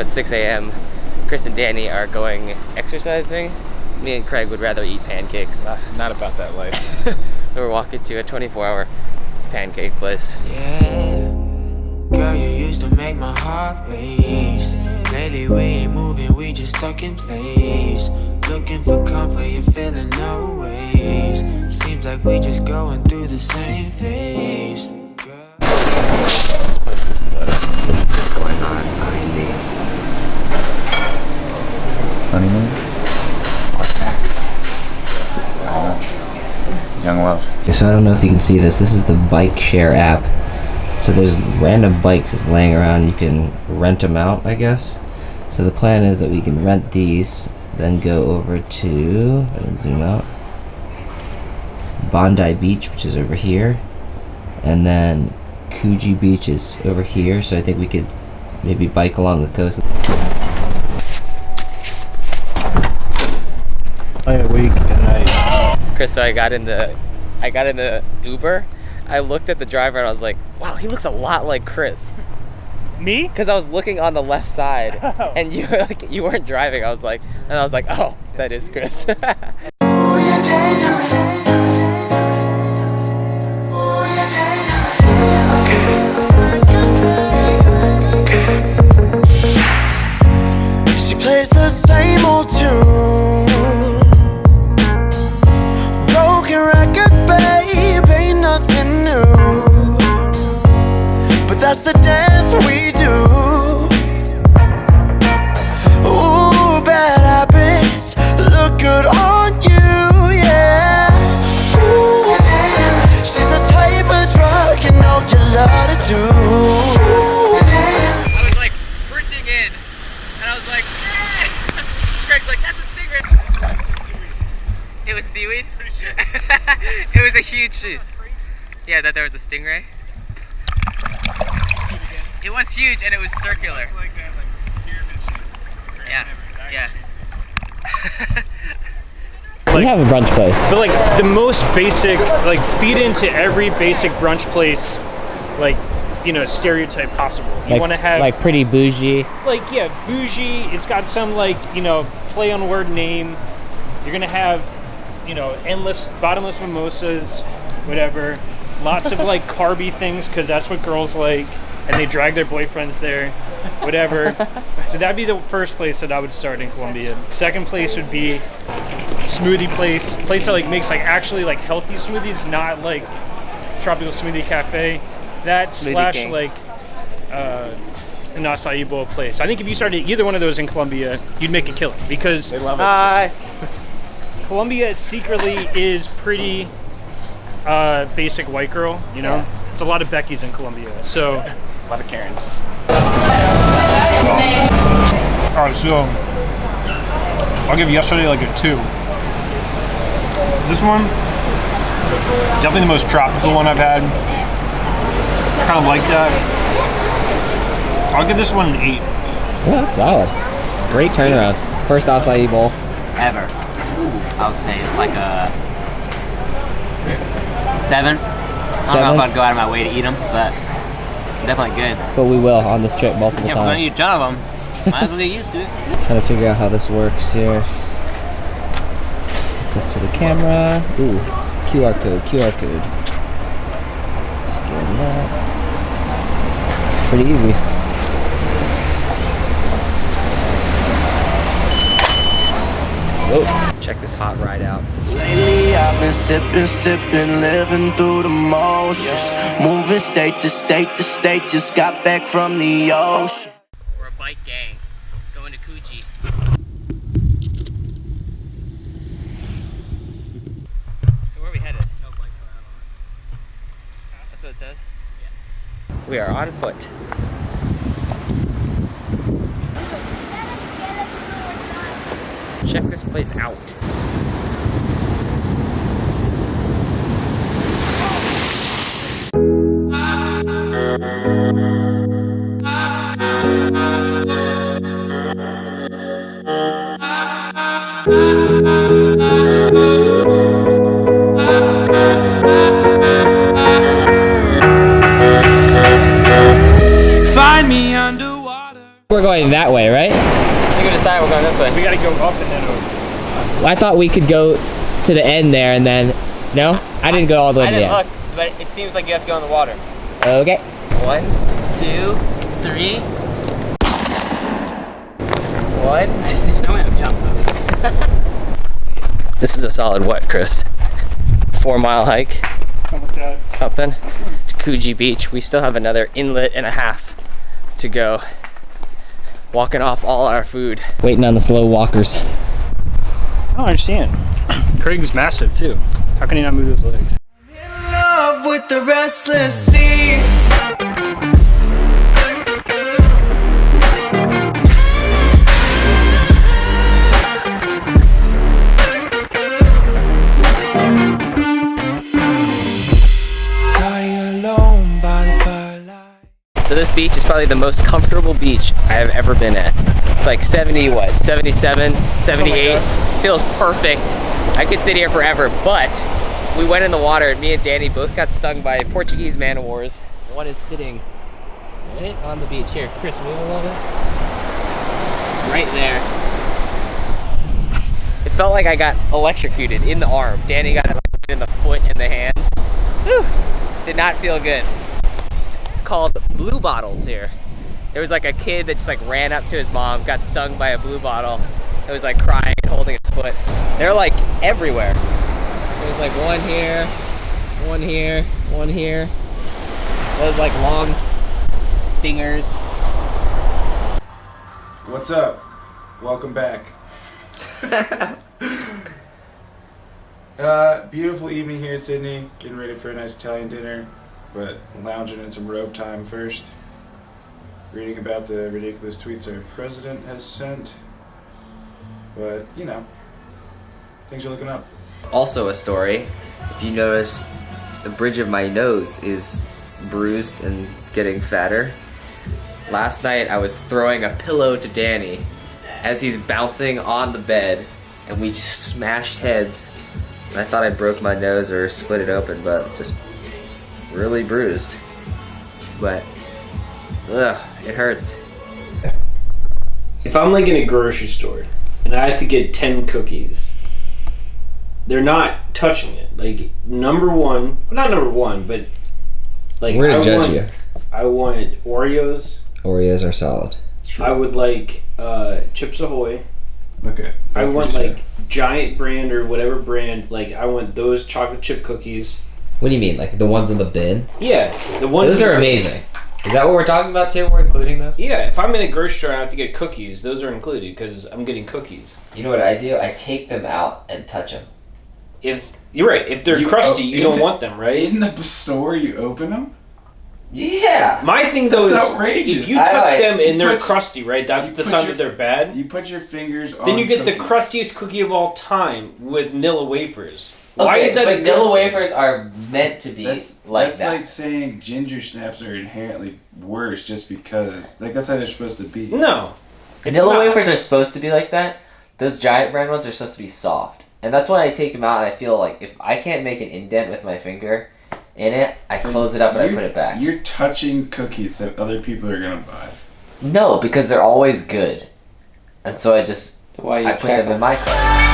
at 6 a.m. Chris and Danny are going exercising. Me and Craig would rather eat pancakes. Not about that life. So we're walking to a 24-hour pancake place. Yeah, girl, you used to make my heart race. Lately we ain't moving, we just stuck in place. Looking for comfort, you're feeling no ways. Seems like we just going through the same phase. What's going on behind me? Honeymoon? Young love. Okay, so I don't know if you can see this. This is the bike share app. So there's random bikes just laying around. You can rent them out, I guess. So the plan is that we can rent these, then go over to, and zoom out, Bondi Beach, which is over here, and then Coogee Beach is over here. So I think we could maybe bike along the coast. I awake at night. Chris, so I got in the Uber. I looked at the driver and I was like, wow, he looks a lot like Chris. Me? Because I was looking on the left side Oh. and you weren't driving. I was like, oh, that is Chris. She plays the same old tune. Broken records, babe, ain't nothing new. But that's the dance we do. Ooh, bad habits look good on you, yeah. Ooh, she's a type of drug you know you love to do. I was like sprinting in and I was like, Craig's like, that's a stingray. It was seaweed? Pretty sure. It was a huge piece. Yeah, that there was a stingray. It was huge and it was circular. Like that, like pyramid shape. Yeah, yeah. We have a brunch place. But like the most basic, like feed into every basic brunch place, like, you know, stereotype possible. You want to have like pretty bougie. like, yeah, bougie. It's got some like, you know, play on word name. You're gonna have, you know, endless bottomless mimosas, whatever. Lots of like carby things because that's what girls like, and they drag their boyfriends there, whatever. So that'd be the first place that I would start in Colombia. Second place would be smoothie place that like makes like actually like healthy smoothies, not like tropical smoothie cafe. That Smoothie slash King. like an acai bowl place. I think if you started either one of those in Colombia, you'd make a killing because They love us. Colombia secretly is pretty basic white girl, you know? Yeah. It's a lot of Beckys in Colombia, so. A lot of Karens. Alright, so I'll give yesterday like a 2. This one, definitely the most tropical one I've had. Kind of like that. I'll give this one an 8. Yeah, that's solid. Great turnaround. First acai bowl. Ever. I would say it's like a 7. I don't know if I'd go out of my way to eat them, but definitely good. But we will on this trip multiple Yeah, we're gonna times. eat a ton of them. Might as well get used to it. Trying to figure out how this works here. Access to the camera. Ooh, QR code. Scan that. It's pretty easy. Whoa. Check this hot ride out. Lately I've been sipping, living through the motions. Moving state to state to state, just got back from the ocean. We're a bike gang going to Coogee. So where are we headed? No bike allowed. That's what it says? Yeah. We are on foot. Check this place out. Find me underwater. We're going that way, right? I think we decided we're going this way. We gotta go up and then over. I thought we could go to the end there and then... No? I didn't go all the way to the end. I didn't look, but it seems like you have to go in the water. Okay. 1, 2, 3. 1, 2. There's no way I'm jumping. This is a solid what, Chris? 4-mile hike. Something. To Coogee Beach. We still have another inlet and a half to go. Walking off all our food. Waiting on the slow walkers. I don't understand. Craig's massive too. How can he not move those legs? In love with the restless sea. So this beach is probably the most comfortable beach I have ever been at. It's like 70, what, 77, 78. Feels perfect. I could sit here forever, but we went in the water and me and Danny both got stung by Portuguese man-o-wars. One is sitting right on the beach. Here, Chris, move a little bit. Right there. It felt like I got electrocuted in the arm. Danny got electrocuted in the foot and the hand. Whew. Did not feel good. Called blue bottles here. There was like a kid that just like ran up to his mom, got stung by a blue bottle. It was like crying and holding his foot. They're like everywhere. There's like one here, one here, one here. Those like long stingers. What's up? Welcome back. Beautiful evening here in Sydney. Getting ready for a nice Italian dinner, but lounging in some robe time first. Reading about the ridiculous tweets our president has sent. But, you know, things are looking up. Also a story, if you notice, the bridge of my nose is bruised and getting fatter. Last night I was throwing a pillow to Danny as he's bouncing on the bed and we just smashed heads. And I thought I broke my nose or split it open, but it's just really bruised. But, ugh, it hurts. If I'm like in a grocery store and I have to get 10 cookies, they're not touching it. Like, number one, well, not number one, but like, We're gonna judge you. I want Oreos. Oreos are solid. I would like Chips Ahoy. Okay. I want like Giant brand or whatever brand. Like, I want those chocolate chip cookies. What do you mean? Like the ones in the bin? Yeah, the ones. Those are amazing. Is that what we're talking about too? We're including those? Yeah, if I'm in a grocery store and I have to get cookies, those are included because I'm getting cookies. You know what I do? I take them out and touch them. If you're right, if they're crusty, you don't want them, right? In the store, you open them? Yeah. My thing though That's is, outrageous. if you touch them and they're put- crusty, right? That's the sign that they're bad. You put your fingers on Then you get the cookies. crustiest cookie of all time with vanilla wafers. Why is that a vanilla good wafers are meant to be That's that? like saying ginger snaps are inherently worse just because. Like, that's how they're supposed to be. No. It's Vanilla not. wafers are supposed to be like that. Those Giant brand ones are supposed to be soft. And that's why I take them out and I feel like if I can't make an indent with my finger in it, I So close it up and I you're- put it back. You're touching cookies that other people are gonna buy. No, because they're always good. And so I just, Why are you I put them careful? in my car.